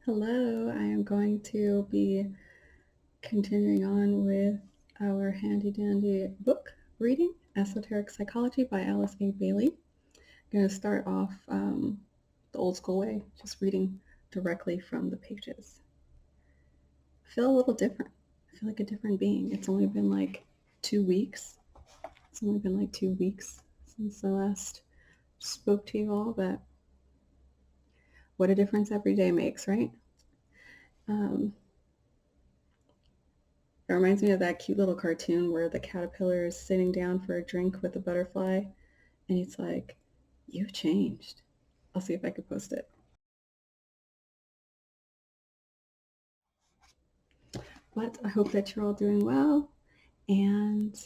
Hello, I am going to be continuing on with our handy dandy book reading, Esoteric Psychology by Alice A. Bailey. I'm going to start off the old school way, just reading directly from the pages. I feel a little different. I feel like a different being. It's only been like 2 weeks. It's only been like 2 weeks since I last spoke to you all, but what a difference every day makes, right? It reminds me of that cute little cartoon where the caterpillar is sitting down for a drink with a butterfly, and he's like, "You've changed." I'll see if I can post it. But I hope that you're all doing well, and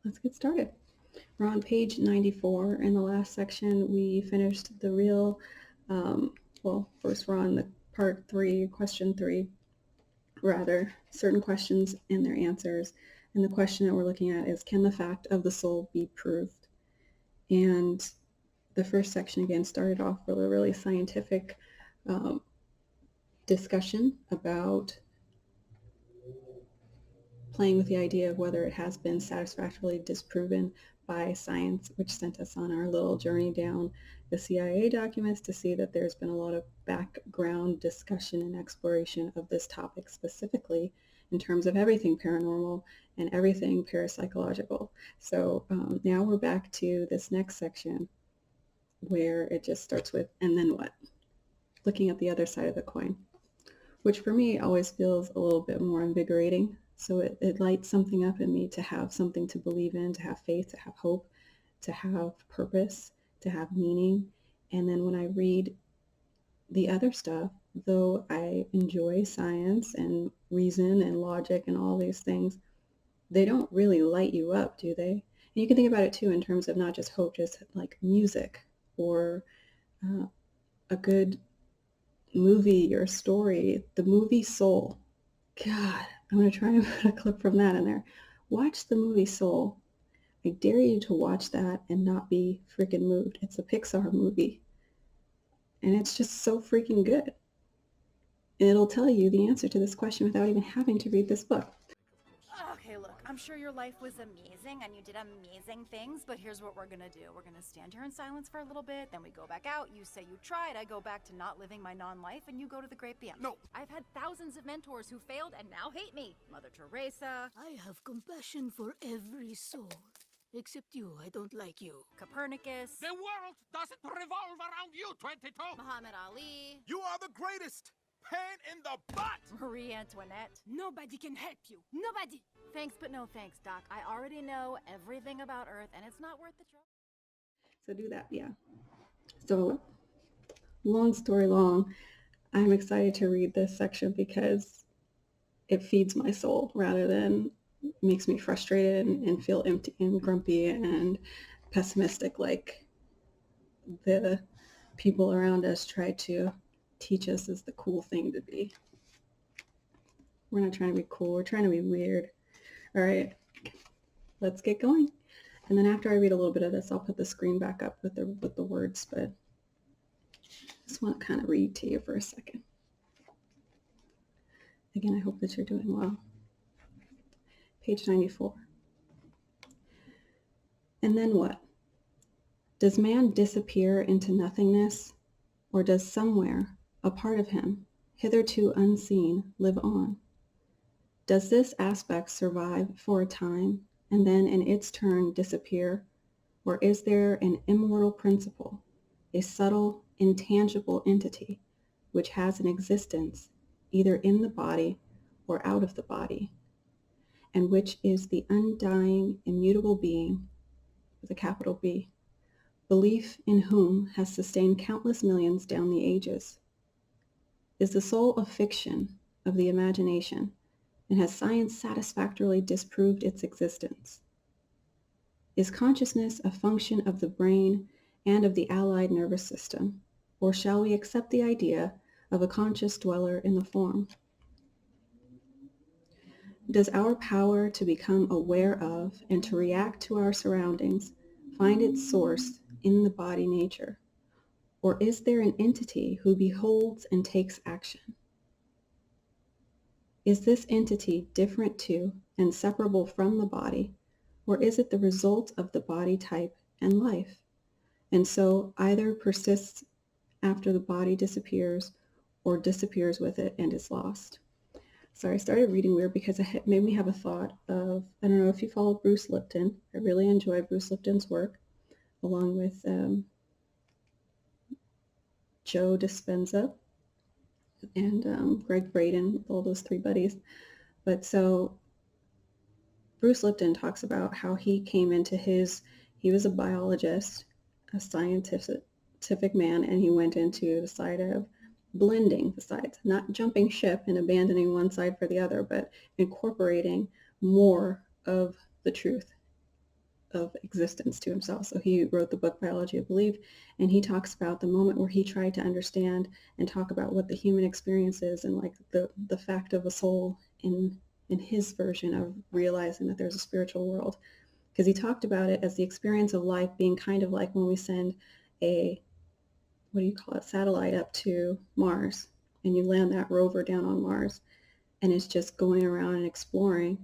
let's get started. We're on page 94. In the last section, we finished the real, first we're on the part 3, question 3, rather, certain questions and their answers. And the question that we're looking at is, can the fact of the soul be proved? And the first section again started off with a really scientific discussion about playing with the idea of whether it has been satisfactorily disproven by science, which sent us on our little journey down the CIA documents to see that there's been a lot of background discussion and exploration of this topic specifically in terms of everything paranormal and everything parapsychological. So now we're back to this next section where it just starts with, and then what? Looking at the other side of the coin, which for me always feels a little bit more invigorating. So it lights something up in me to have something to believe in, to have faith, to have hope, to have purpose, to have meaning. And then when I read the other stuff, though I enjoy science and reason and logic and all these things, they don't really light you up, do they? And you can think about it too in terms of not just hope, just like music or a good movie or story. The movie Soul. God, I'm going to try and put a clip from that in there. Watch the movie Soul. I dare you to watch that and not be freaking moved. It's a Pixar movie. And it's just so freaking good. It'll tell you the answer to this question without even having to read this book. Okay, look, I'm sure your life was amazing and you did amazing things, but here's what we're gonna do. We're gonna stand here in silence for a little bit, then we go back out. You say you tried, I go back to not living my non-life, and you go to the great beyond. No. I've had thousands of mentors who failed and now hate me. Mother Teresa, I have compassion for every soul. Except you, I don't like you. Copernicus, The world doesn't revolve around you, 22. Muhammad Ali, You are the greatest. Pain in the butt. Marie Antoinette. Nobody can help you. Nobody. Thanks, but no thanks, Doc. I already know everything about Earth, and it's not worth the trouble. So do that, yeah. So long story long, I'm excited to read this section because it feeds my soul rather than makes me frustrated and feel empty and grumpy and pessimistic like the people around us try to teach us is the cool thing to be. We're not trying to be cool. We're trying to be weird. All right, let's get going. And then after I read a little bit of this, I'll put the screen back up with the words, but I just want to kind of read to you for a second. Again, I hope that you're doing well. Page 94. And then what? Does man disappear into nothingness, or does somewhere a part of him, hitherto unseen, live on? Does this aspect survive for a time and then in its turn disappear, or is there an immortal principle, a subtle, intangible entity which has an existence either in the body or out of the body, and which is the undying, immutable being, with a capital B, belief in whom has sustained countless millions down the ages? Is the soul a fiction of the imagination, and has science satisfactorily disproved its existence? Is consciousness a function of the brain and of the allied nervous system, or shall we accept the idea of a conscious dweller in the form? Does our power to become aware of and to react to our surroundings find its source in the body nature, Or is there an entity who beholds and takes action? Is this entity different to and separable from the body, or is it the result of the body type and life, and so either persists after the body disappears or disappears with it and is lost? So I started reading weird because it made me have a thought of, I don't know if you follow Bruce Lipton. I really enjoy Bruce Lipton's work, along with Joe Dispenza and Greg Braden, all those three buddies. But so Bruce Lipton talks about how he came into he was a biologist, a scientific man, and he went into the side of blending the sides, not jumping ship and abandoning one side for the other, but incorporating more of the truth of existence to himself. So he wrote the book Biology of Belief, and he talks about the moment where he tried to understand and talk about what the human experience is, and like the fact of a soul in his version of realizing that there's a spiritual world. Because he talked about it as the experience of life being kind of like when we send a, what do you call it, satellite up to Mars, and you land that rover down on Mars, and it's just going around and exploring,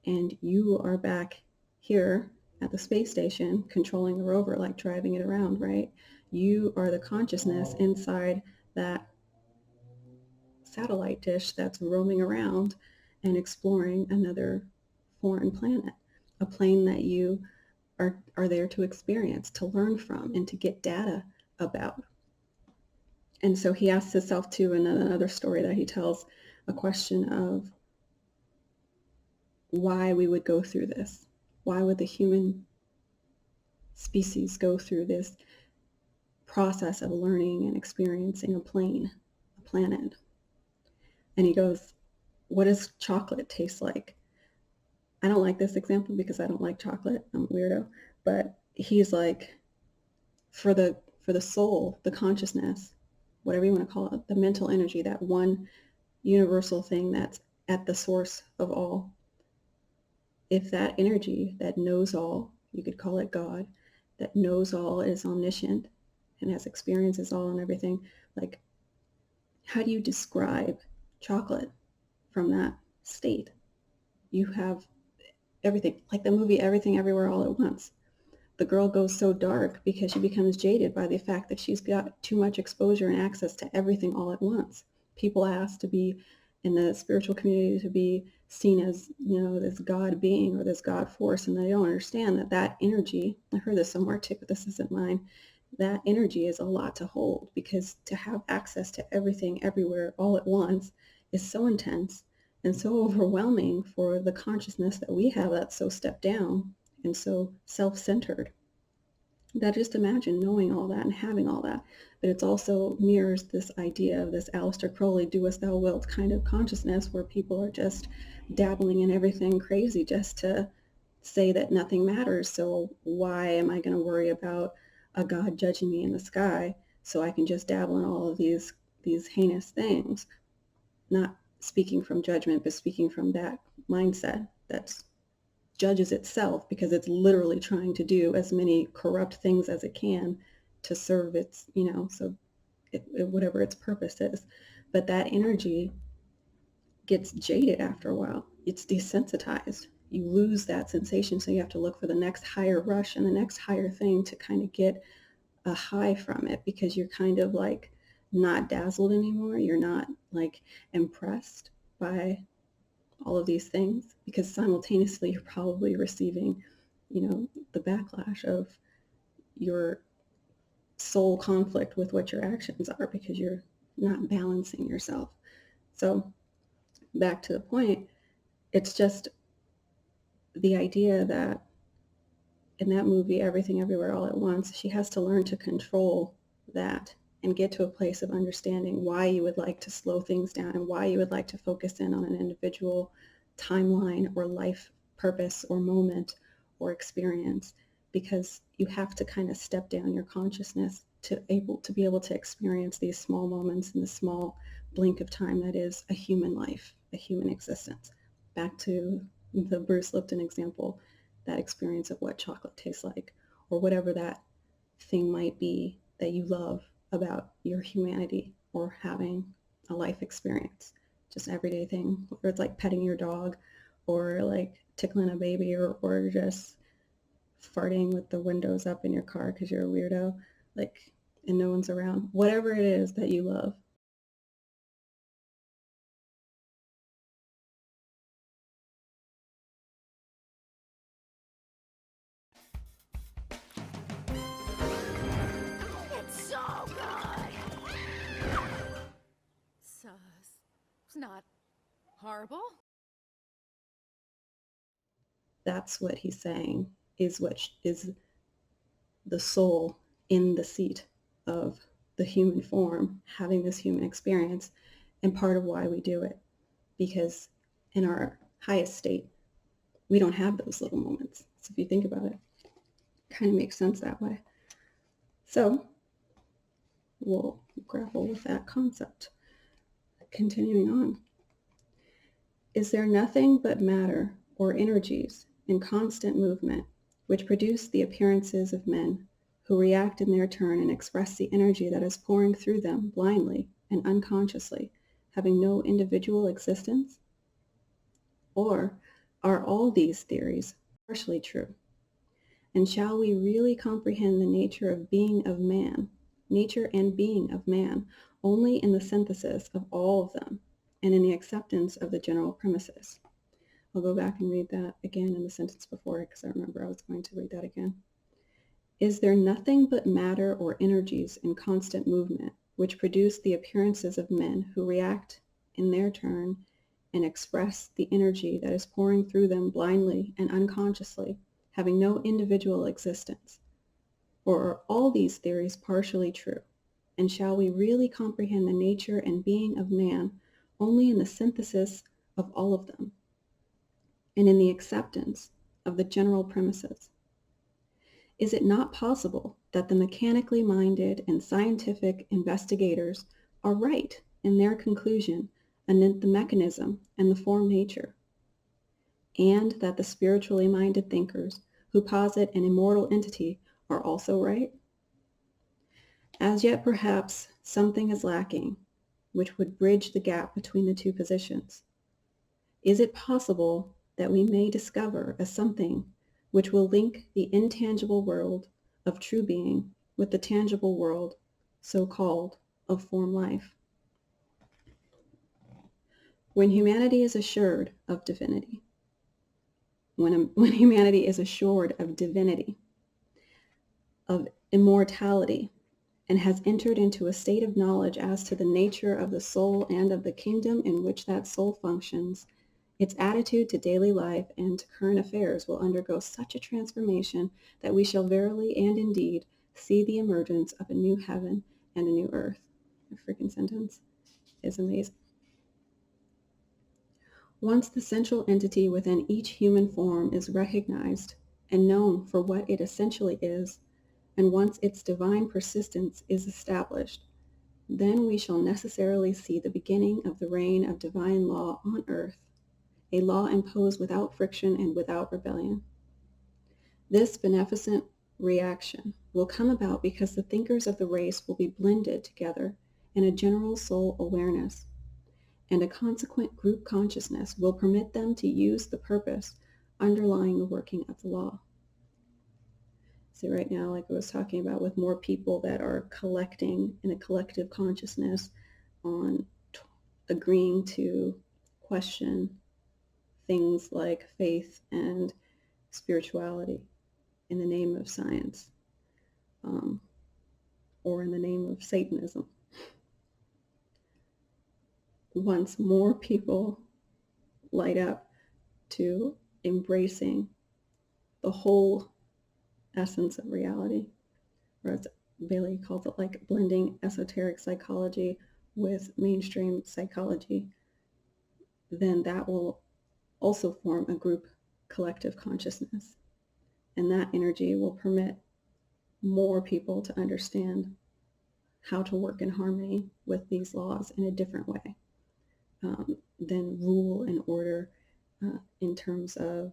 and you are back here at the space station controlling the rover, like driving it around, right? You are the consciousness inside that satellite dish that's roaming around and exploring another foreign planet, a plane that you are there to experience, to learn from, and to get data about. And so he asks himself too, in another story that he tells, a question of why we would go through this. Why would the human species go through this process of learning and experiencing a planet? And he goes, what does chocolate taste like? I don't like this example because I don't like chocolate. I'm a weirdo. But he's like, for the soul, the consciousness, whatever you want to call it, the mental energy, that one universal thing that's at the source of all, if that energy that knows all, you could call it God, that knows all, is omniscient and has experiences all and everything, like, how do you describe chocolate from that state? You have everything, like the movie Everything Everywhere All at Once. The girl goes so dark because she becomes jaded by the fact that she's got too much exposure and access to everything all at once. People ask to be, in the spiritual community, to be seen as, this God being or this God force, and they don't understand that energy, I heard this somewhere too, but this isn't mine, that energy is a lot to hold, because to have access to everything everywhere all at once is so intense and so overwhelming for the consciousness that we have, that's so stepped down and so self-centered, that just imagine knowing all that and having all that. But it also mirrors this idea of this Aleister Crowley, do as thou wilt kind of consciousness, where people are just dabbling in everything crazy just to say that nothing matters. So why am I going to worry about a God judging me in the sky, so I can just dabble in all of these heinous things? Not speaking from judgment, but speaking from that mindset that judges itself, because it's literally trying to do as many corrupt things as it can to serve its, whatever its purpose is. But that energy gets jaded after a while. It's desensitized. You lose that sensation, so you have to look for the next higher rush and the next higher thing to kind of get a high from it, because you're kind of like not dazzled anymore. You're not like impressed by all of these things, because simultaneously you're probably receiving, the backlash of your soul conflict with what your actions are, because you're not balancing yourself. So back to the point, it's just the idea that in that movie, Everything Everywhere All at Once, she has to learn to control that and get to a place of understanding why you would like to slow things down and why you would like to focus in on an individual timeline or life purpose or moment or experience, because you have to kind of step down your consciousness to be able to experience these small moments in the small blink of time that is a human life, a human existence. Back to the Bruce Lipton example, that experience of what chocolate tastes like, or whatever that thing might be that you love about your humanity or having a life experience, just everyday thing, whether it's like petting your dog or like tickling a baby or just farting with the windows up in your car because you're a weirdo, like, and no one's around, whatever it is that you love. It's so good. So, it's not horrible. That's what he's saying is what is the soul in the seat of the human form, having this human experience, and part of why we do it. Because in our highest state, we don't have those little moments. So if you think about it, it kind of makes sense that way. So we'll grapple with that concept. Continuing on. Is there nothing but matter or energies in constant movement which produce the appearances of men who react in their turn and express the energy that is pouring through them blindly and unconsciously, having no individual existence? Or are all these theories partially true? And shall we really comprehend the nature and being of man only in the synthesis of all of them and in the acceptance of the general premises? I'll go back and read that again in the sentence before it because I remember I was going to read that again. Is there nothing but matter or energies in constant movement which produce the appearances of men who react in their turn and express the energy that is pouring through them blindly and unconsciously, having no individual existence? Or are all these theories partially true? And shall we really comprehend the nature and being of man only in the synthesis of all of them and in the acceptance of the general premises? Is it not possible that the mechanically minded and scientific investigators are right in their conclusion anent the mechanism and the form nature, and that the spiritually minded thinkers who posit an immortal entity are also right? As yet, perhaps, something is lacking which would bridge the gap between the two positions. Is it possible that we may discover a something which will link the intangible world of true being with the tangible world, so-called, of form life? When humanity is assured of divinity, when humanity is assured of divinity, of immortality, and has entered into a state of knowledge as to the nature of the soul and of the kingdom in which that soul functions, its attitude to daily life and to current affairs will undergo such a transformation that we shall verily and indeed see the emergence of a new heaven and a new earth. The freaking sentence is amazing. Once the central entity within each human form is recognized and known for what it essentially is, and once its divine persistence is established, then we shall necessarily see the beginning of the reign of divine law on earth, a law imposed without friction and without rebellion. This beneficent reaction will come about because the thinkers of the race will be blended together in a general soul awareness, and a consequent group consciousness will permit them to use the purpose underlying the working of the law. So right now, like I was talking about, with more people that are collecting in a collective consciousness on agreeing to question things like faith and spirituality in the name of science, or in the name of Satanism. Once more people light up to embracing the whole essence of reality, or as Bailey calls it, like blending esoteric psychology with mainstream psychology, then that will also form a group collective consciousness. And that energy will permit more people to understand how to work in harmony with these laws in a different way than rule and order in terms of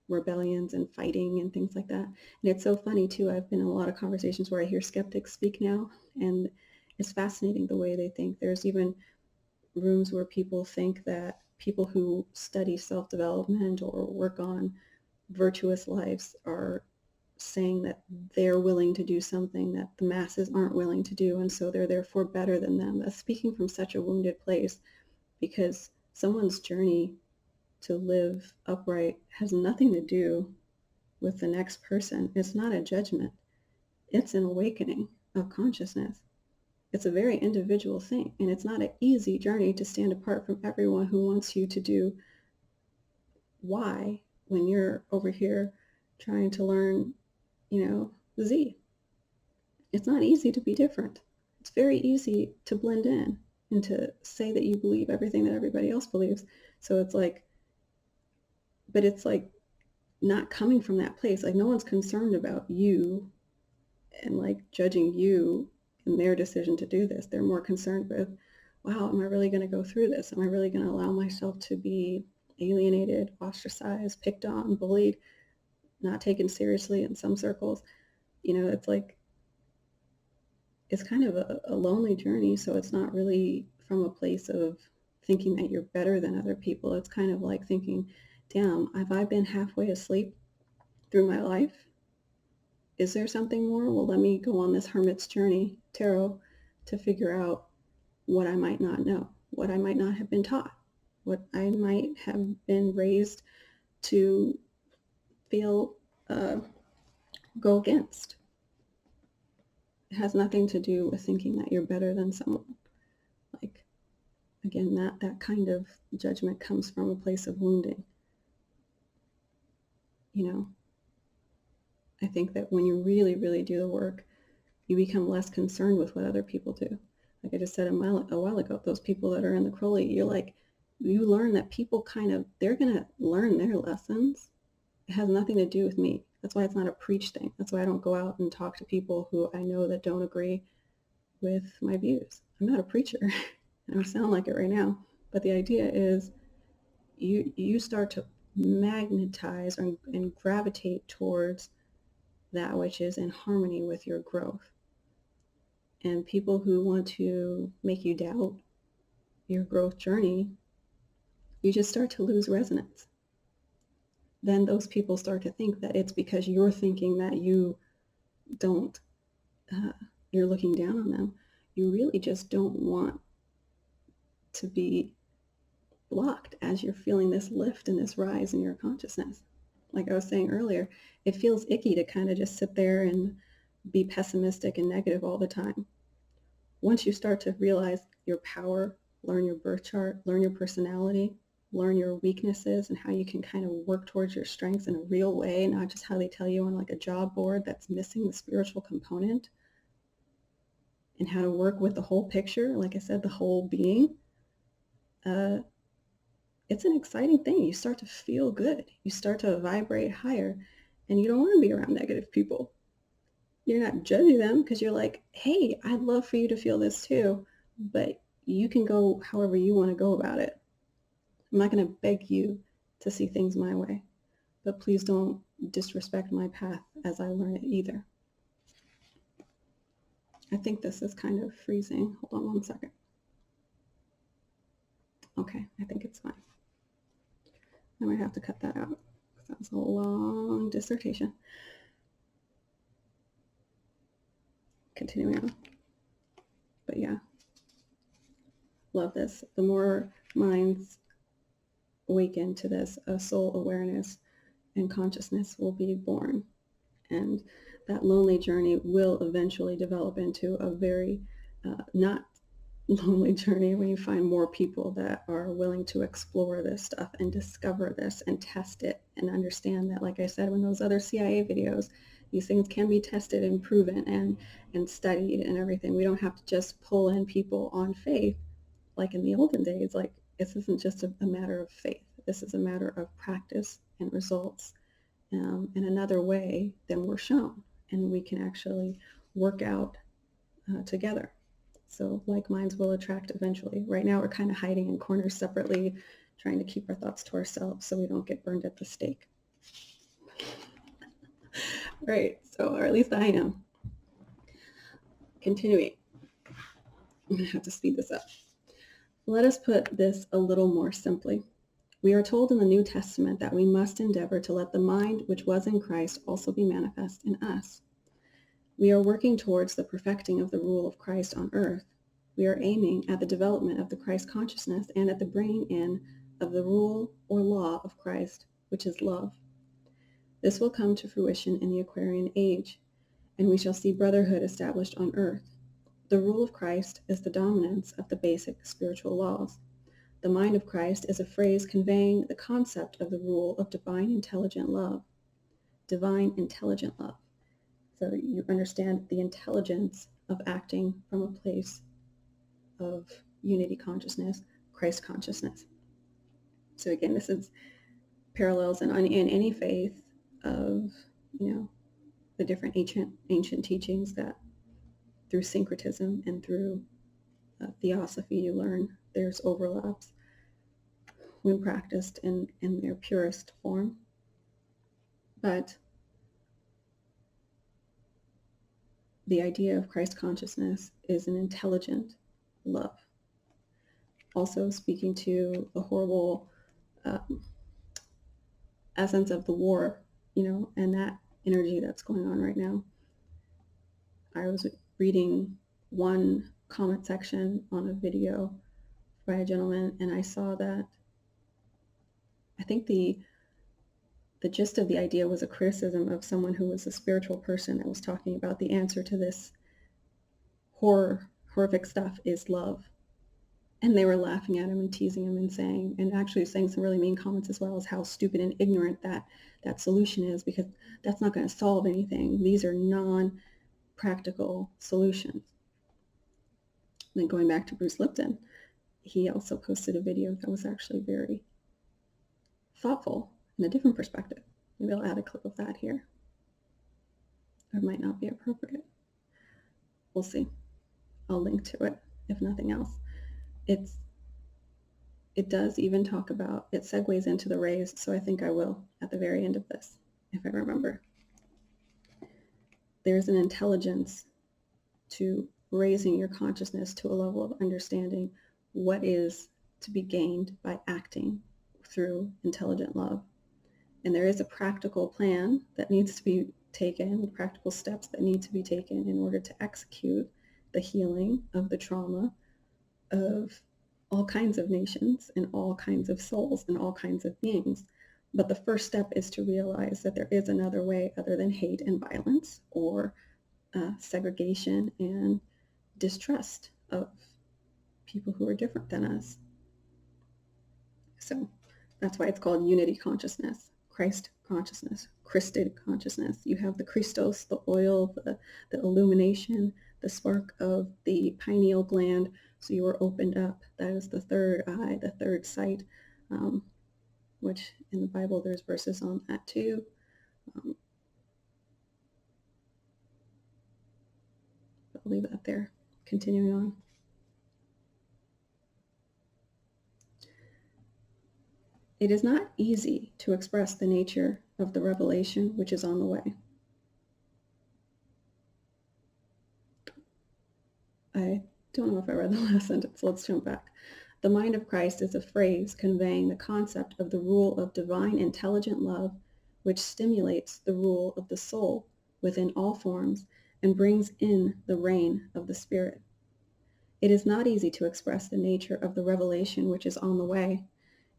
rebellions and fighting and things like that. And it's so funny too. I've been in a lot of conversations where I hear skeptics speak now, and it's fascinating the way they think. There's even rooms where people think that people who study self-development or work on virtuous lives are saying that they're willing to do something that the masses aren't willing to do, and so they're therefore better than them. That's speaking from such a wounded place, because someone's journey to live upright has nothing to do with the next person. It's not a judgment. It's an awakening of consciousness. It's a very individual thing, and it's not an easy journey to stand apart from everyone who wants you to do Y when you're over here trying to learn, Z. It's not easy to be different. It's very easy to blend in and to say that you believe everything that everybody else believes. So it's like, but it's like not coming from that place. Like no one's concerned about you and like judging you in their decision to do this. They're more concerned with, wow, am I really going to go through this? Am I really going to allow myself to be alienated, ostracized, picked on, bullied, not taken seriously in some circles? It's like, it's kind of a lonely journey. So it's not really from a place of thinking that you're better than other people. It's kind of like thinking, damn, have I been halfway asleep through my life? Is there something more? Well, let me go on this hermit's journey, tarot, to figure out what I might not know, what I might not have been taught, what I might have been raised to feel go against. It has nothing to do with thinking that you're better than someone. Like, again, that kind of judgment comes from a place of wounding. I think that when you really, really do the work, you become less concerned with what other people do. Like I just said a while ago, those people that are in the Crowley, you learn that people they're going to learn their lessons. It has nothing to do with me. That's why it's not a preach thing. That's why I don't go out and talk to people who I know that don't agree with my views. I'm not a preacher. I don't sound like it right now. But the idea is you start to magnetize and gravitate towards that which is in harmony with your growth. And people who want to make you doubt your growth journey, you just start to lose resonance. Then those people start to think that it's because you're thinking that you don't, you're looking down on them. You really just don't want to be blocked as you're feeling this lift and this rise in your consciousness. Like I was saying earlier, it feels icky to kind of just sit there and be pessimistic and negative all the time. Once you start to realize your power, learn your birth chart, learn your personality, learn your weaknesses and how you can kind of work towards your strengths in a real way, not just how they tell you on like a job board that's missing the spiritual component, and how to work with the whole picture, like I said, the whole being, it's an exciting thing. You start to feel good. You start to vibrate higher, and you don't want to be around negative people. You're not judging them because you're like, hey, I'd love for you to feel this too, but you can go however you want to go about it. I'm not going to beg you to see things my way, but please don't disrespect my path as I learn it either. I think this is kind of freezing. Hold on one second. Okay, I think it's fine. I might have to cut that out because that was a long dissertation. Continuing on. But yeah, love this. The more minds awaken to this, a soul awareness and consciousness will be born. And that lonely journey will eventually develop into a very not lonely journey when you find more people that are willing to explore this stuff and discover this and test it and understand that, like I said, when those other CIA videos, these things can be tested and proven and studied and everything. We don't have to just pull in people on faith like in the olden days. Like, this isn't just a matter of faith. This is a matter of practice and results in another way than we're shown. And we can actually work out together. So like minds will attract eventually. Right now we're kind of hiding in corners separately, trying to keep our thoughts to ourselves so we don't get burned at the stake. Right, so, or at least I am. Continuing. I'm going to have to speed this up. Let us put this a little more simply. We are told in the New Testament that we must endeavor to let the mind which was in Christ also be manifest in us. We are working towards the perfecting of the rule of Christ on earth. We are aiming at the development of the Christ consciousness and at the bringing in of the rule or law of Christ, which is love. This will come to fruition in the Aquarian age, and we shall see brotherhood established on earth. The rule of Christ is the dominance of the basic spiritual laws. The mind of Christ is a phrase conveying the concept of the rule of divine intelligent love. Divine intelligent love. So you understand the intelligence of acting from a place of unity consciousness, Christ consciousness. So again, this is parallels in any faith of, the different ancient teachings that through syncretism and through theosophy you learn there's overlaps when practiced in their purest form. But the idea of Christ consciousness is an intelligent love. Also speaking to the horrible essence of the war, and that energy that's going on right now. I was reading one comment section on a video by a gentleman, and I saw that I think the gist of the idea was a criticism of someone who was a spiritual person that was talking about the answer to this horrific stuff is love. And they were laughing at him and teasing him and saying, and actually saying some really mean comments as well, as how stupid and ignorant that solution is, because that's not going to solve anything. These are non-practical solutions. And then going back to Bruce Lipton, he also posted a video that was actually very thoughtful in a different perspective. Maybe I'll add a clip of that here. Or it might not be appropriate. We'll see. I'll link to it, if nothing else. It does even talk about, it segues into the rays, so I think I will at the very end of this, if I remember. There's an intelligence to raising your consciousness to a level of understanding what is to be gained by acting through intelligent love. And there is a practical plan that needs to be taken, practical steps that need to be taken in order to execute the healing of the trauma of all kinds of nations and all kinds of souls and all kinds of beings. But the first step is to realize that there is another way other than hate and violence or segregation and distrust of people who are different than us. So that's why it's called unity consciousness, Christ consciousness, Christed consciousness. You have the Christos, the oil, the illumination, the spark of the pineal gland. So you are opened up. That is the third eye, the third sight, which in the Bible there's verses on that too. I'll leave that there. Continuing on. It is not easy to express the nature of the revelation which is on the way. I don't know if I read the last sentence. Let's jump back. The mind of Christ is a phrase conveying the concept of the rule of divine intelligent love, which stimulates the rule of the soul within all forms and brings in the reign of the Spirit. It is not easy to express the nature of the revelation which is on the way.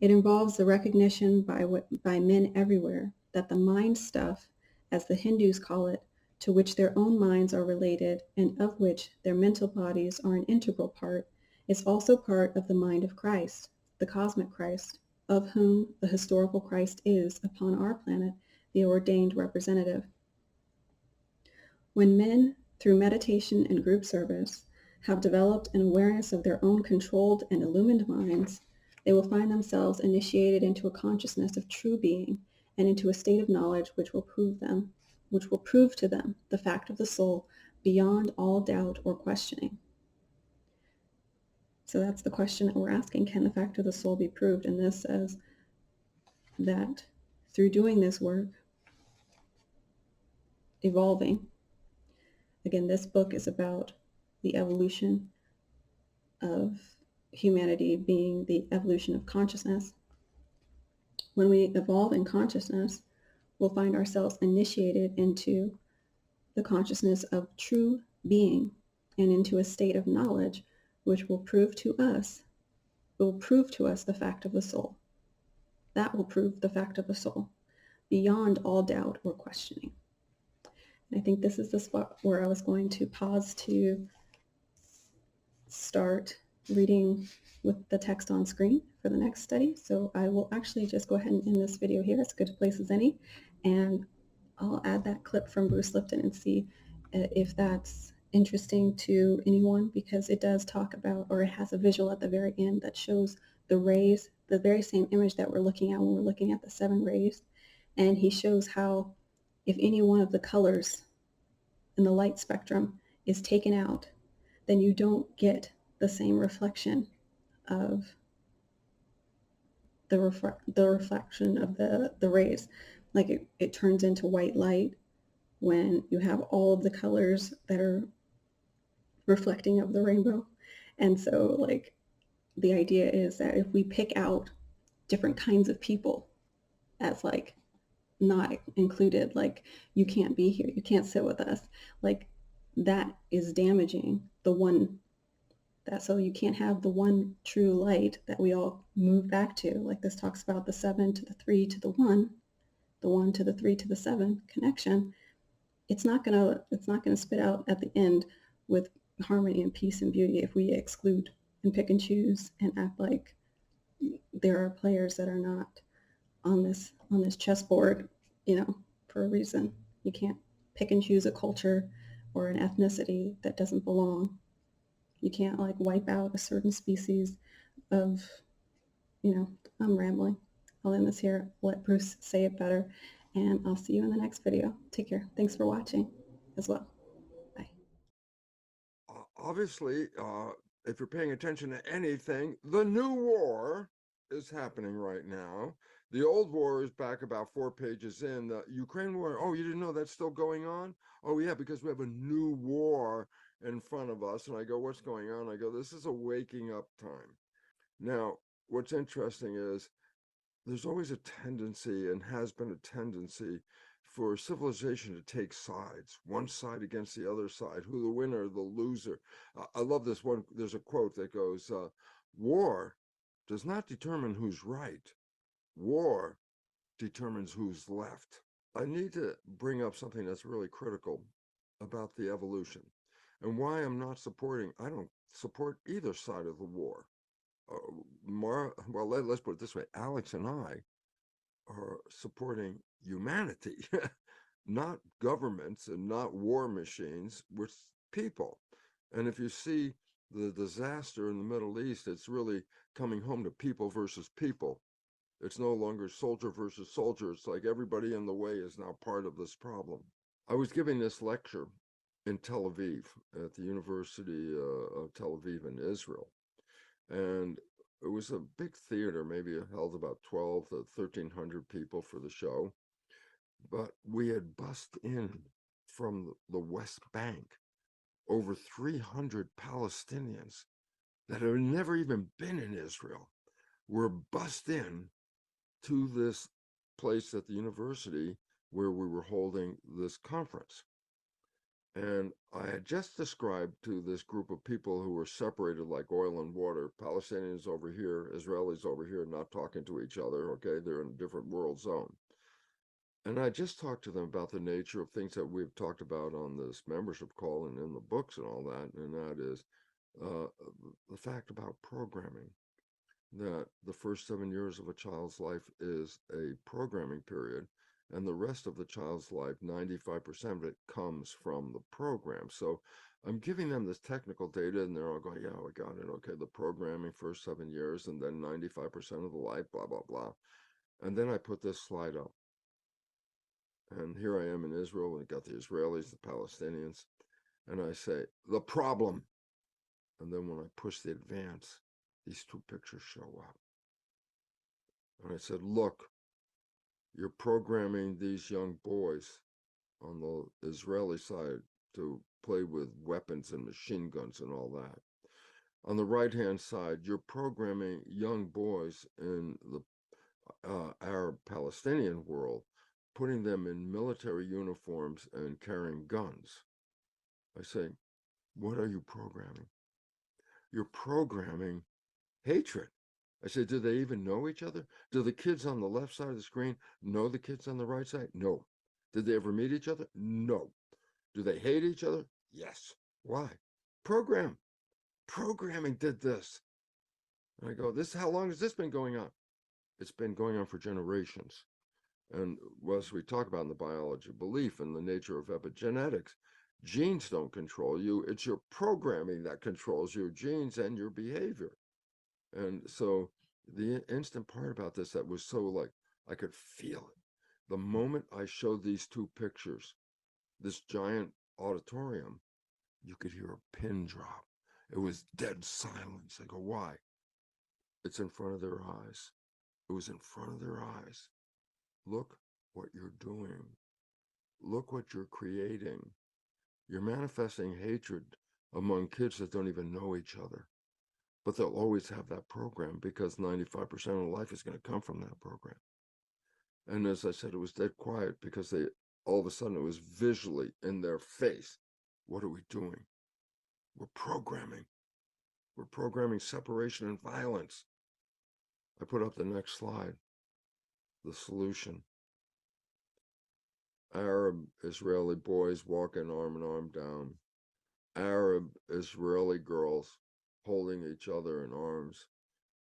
It involves the recognition by men everywhere that the mind stuff, as the Hindus call it, to which their own minds are related and of which their mental bodies are an integral part, is also part of the mind of Christ, the cosmic Christ, of whom the historical Christ is, upon our planet, the ordained representative. When men, through meditation and group service, have developed an awareness of their own controlled and illumined minds, they will find themselves initiated into a consciousness of true being and into a state of knowledge which will prove to them the fact of the soul beyond all doubt or questioning. So that's the question that we're asking. Can the fact of the soul be proved? And this says that through doing this work, evolving. Again, this book is about the evolution of humanity being the evolution of consciousness. When we evolve in consciousness, we'll find ourselves initiated into the consciousness of true being and into a state of knowledge which will prove to us the fact of the soul. That will prove the fact of the soul beyond all doubt or questioning. And I think this is the spot where I was going to pause to start reading with the text on screen for the next study. So I will actually just go ahead and end this video here, as good a place as any, and I'll add that clip from Bruce Lipton and see if that's interesting to anyone, because it does talk about, or it has a visual at the very end that shows the rays, the very same image that we're looking at when we're looking at the 7 rays. And he shows how if any one of the colors in the light spectrum is taken out, then you don't get the same reflection of the reflection of the rays. Like it turns into white light when you have all of the colors that are reflecting of the rainbow. And so like the idea is that if we pick out different kinds of people as like not included, like you can't be here, you can't sit with us, like that is damaging the one, that so you can't have the one true light that we all move back to. Like this talks about the 7 to the 3 to the 1, the 1 to the 3 to the 7 connection. It's not gonna spit out at the end with harmony and peace and beauty if we exclude and pick and choose and act like there are players that are not on this chessboard, for a reason. You can't pick and choose a culture or an ethnicity that doesn't belong. You can't like wipe out a certain species of, I'm rambling. I'll end this here, let Bruce say it better, and I'll see you in the next video. Take care. Thanks for watching as well. Bye. Obviously, if you're paying attention to anything, the new war is happening right now. The old war is back about 4 pages in. The Ukraine war, oh, you didn't know that's still going on? Oh, yeah, because we have a new war in front of us. And I go, what's going on? I go, this is a waking up time. Now, what's interesting is there's always a tendency, and has been a tendency, for civilization to take sides, one side against the other side, who the winner, the loser. I love this one. There's a quote that goes, war does not determine who's right. War determines who's left. I need to bring up something that's really critical about the evolution and why I'm not supporting, I don't support either side of the war. Well, let's put it this way. Alex and I are supporting humanity, not governments and not war machines, with people. And if you see the disaster in the Middle East, it's really coming home to people versus people. It's no longer soldier versus soldier. It's like everybody in the way is now part of this problem. I was giving this lecture in Tel Aviv at the University of Tel Aviv in Israel. And it was a big theater, maybe it held about 12 to 1,300 people for the show. But we had bussed in from the West Bank over 300 Palestinians that had never even been in Israel were bussed in to this place at the university where we were holding this conference. And I had just described to this group of people who were separated like oil and water, Palestinians over here, Israelis over here, not talking to each other, okay? They're in a different world zone. And I just talked to them about the nature of things that we've talked about on this membership call and in the books and all that, and that is the fact about programming, that the first 7 years of a child's life is a programming period, and the rest of the child's life, 95% of it, comes from the program. So I'm giving them this technical data, and they're all going, yeah, we got it. Okay, the programming first 7 years, and then 95% of the life, blah, blah, blah. And then I put this slide up. And here I am in Israel, and got the Israelis, the Palestinians, and I say, the problem. And then when I push the advance, these 2 pictures show up. And I said, look, you're programming these young boys on the Israeli side to play with weapons and machine guns and all that. On the right-hand side, you're programming young boys in the Arab Palestinian world, putting them in military uniforms and carrying guns. I say, what are you programming? You're programming hatred. I said, do they even know each other? Do the kids on the left side of the screen know the kids on the right side? No. Did they ever meet each other? No. Do they hate each other? Yes. Why? Programming did this. And I go, how long has this been going on? It's been going on for generations. And as we talk about in the biology of belief and the nature of epigenetics, genes don't control you. It's your programming that controls your genes and your behavior. And so the instant part about this that was so like, I could feel it. The moment I showed these two pictures, this giant auditorium, you could hear a pin drop. It was dead silence. I go, why? It's in front of their eyes. It was in front of their eyes. Look what you're doing. Look what you're creating. You're manifesting hatred among kids that don't even know each other. But they'll always have that program because 95% of life is going to come from that program. And as I said, it was dead quiet because all of a sudden it was visually in their face. What are we doing? We're programming. We're programming separation and violence. I put up the next slide. The solution. Arab Israeli boys walking arm in arm down. Arab Israeli girls holding each other in arms.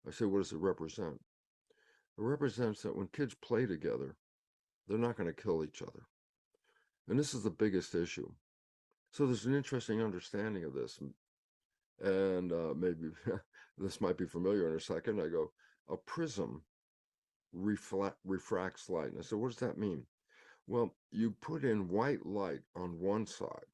I say, what does it represent? It represents that when kids play together, they're not going to kill each other. And this is the biggest issue. So there's an interesting understanding of this. And maybe this might be familiar in a second. I go, a prism refracts light. And I said, what does that mean? Well, you put in white light on one side,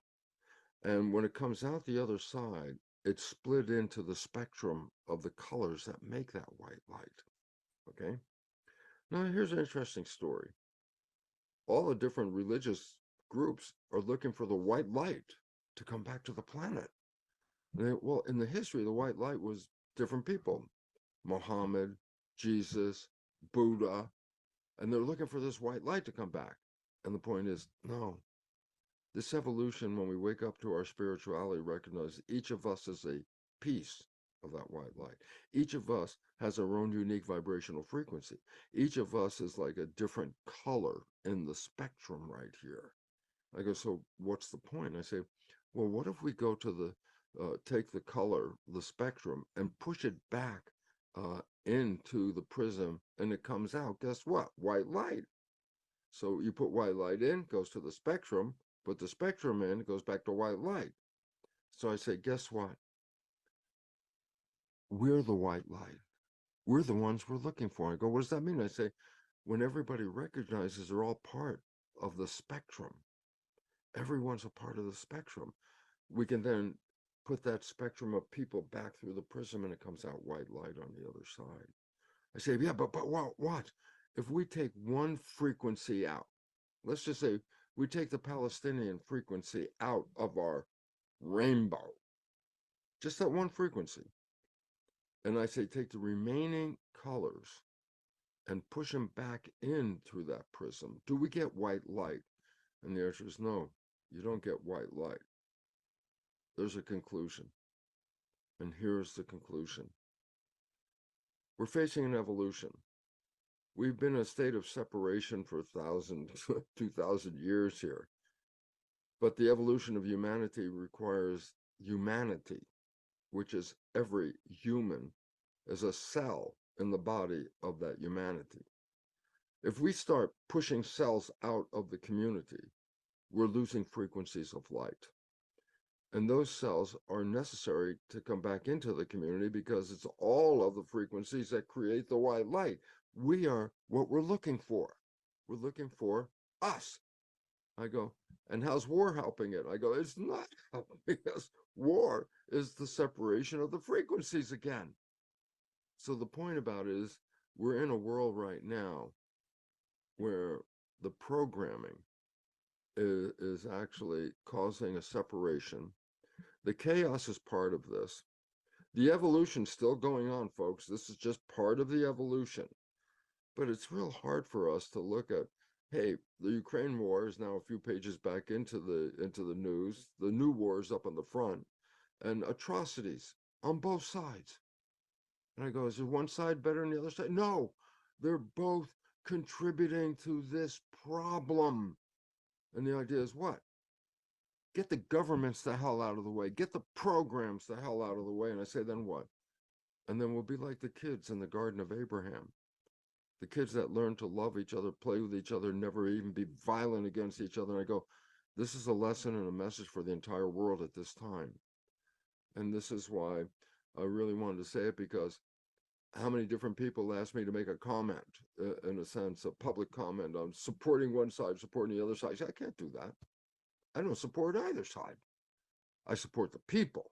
and when it comes out the other side, it's split into the spectrum of the colors that make that white light. Okay? Now, here's an interesting story. All the different religious groups are looking for the white light to come back to the planet. Well, in the history, the white light was different people. Muhammad, Jesus, Buddha, and they're looking for this white light to come back. And the point is, no. This evolution, when we wake up to our spirituality, recognize each of us is a piece of that white light. Each of us has our own unique vibrational frequency. Each of us is like a different color in the spectrum right here. I go, so what's the point? I say, well, what if we go to take the color, the spectrum, and push it back into the prism, and it comes out, guess what? White light. So you put white light in, goes to the spectrum, put the spectrum in, it goes back to white light. So I say, guess what? We're the white light. We're the ones we're looking for. I go, what does that mean? I say, when everybody recognizes they're all part of the spectrum, everyone's a part of the spectrum, we can then put that spectrum of people back through the prism and it comes out white light on the other side. I say, yeah, but what? If we take one frequency out, let's just say we take the Palestinian frequency out of our rainbow, just that one frequency. And I say, take the remaining colors and push them back in through that prism. Do we get white light? And the answer is no, you don't get white light. There's a conclusion. And here's the conclusion. We're facing an evolution. We've been in a state of separation for 2,000 years here. But the evolution of humanity requires humanity, which is every human as a cell in the body of that humanity. If we start pushing cells out of the community, we're losing frequencies of light. And those cells are necessary to come back into the community because it's all of the frequencies that create the white light. We are what we're looking for. We're looking for us. I go, and how's war helping it? I go, it's not helping because war is the separation of the frequencies again. So the point about it is we're in a world right now where the programming is actually causing a separation. The chaos is part of this. The evolution's still going on, folks. This is just part of the evolution. But it's real hard for us to look at, hey, the Ukraine war is now a few pages back into the news. The new war is up on the front, and atrocities on both sides. And I go, is there one side better than the other side? No, they're both contributing to this problem. And the idea is what? Get the governments the hell out of the way. Get the programs the hell out of the way. And I say, then what? And then we'll be like the kids in the Garden of Abraham. The kids that learn to love each other, play with each other, never even be violent against each other. And I go, this is a lesson and a message for the entire world at this time. And this is why I really wanted to say it, because how many different people asked me to make a comment, in a sense, a public comment on supporting one side, supporting the other side. I say, I can't do that. I don't support either side. I support the people.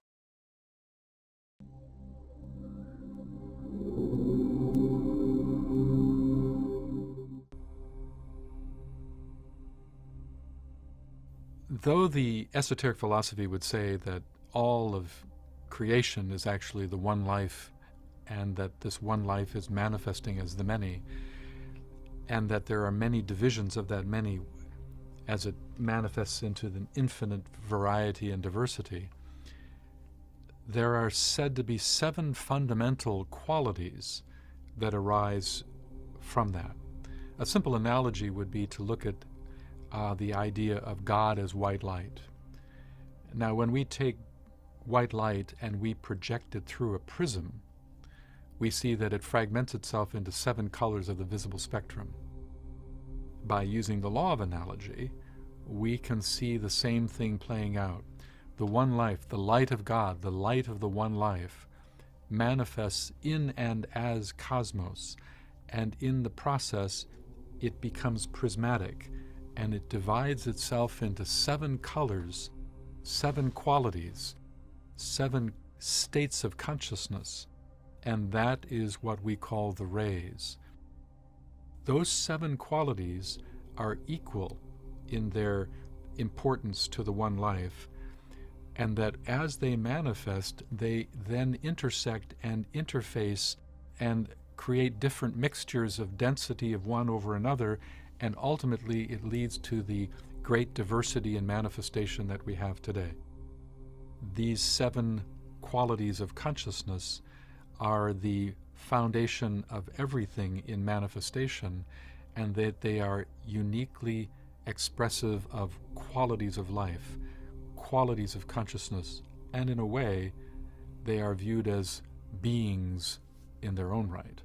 Though the esoteric philosophy would say that all of creation is actually the one life, and that this one life is manifesting as the many, and that there are many divisions of that many as it manifests into the infinite variety and diversity, there are said to be 7 fundamental qualities that arise from that. A simple analogy would be to look at the idea of God as white light. Now, when we take white light and we project it through a prism, we see that it fragments itself into 7 colors of the visible spectrum. By using the law of analogy, we can see the same thing playing out. The one life, the light of God, the light of the one life, manifests in and as cosmos, and in the process it becomes prismatic, and it divides itself into 7 colors, 7 qualities, 7 states of consciousness, and that is what we call the rays. Those 7 qualities are equal in their importance to the one life, and that as they manifest, they then intersect and interface and create different mixtures of density of one over another, and ultimately it leads to the great diversity and manifestation that we have today. These 7 qualities of consciousness are the foundation of everything in manifestation, and that they are uniquely expressive of qualities of life, qualities of consciousness, and in a way, they are viewed as beings in their own right.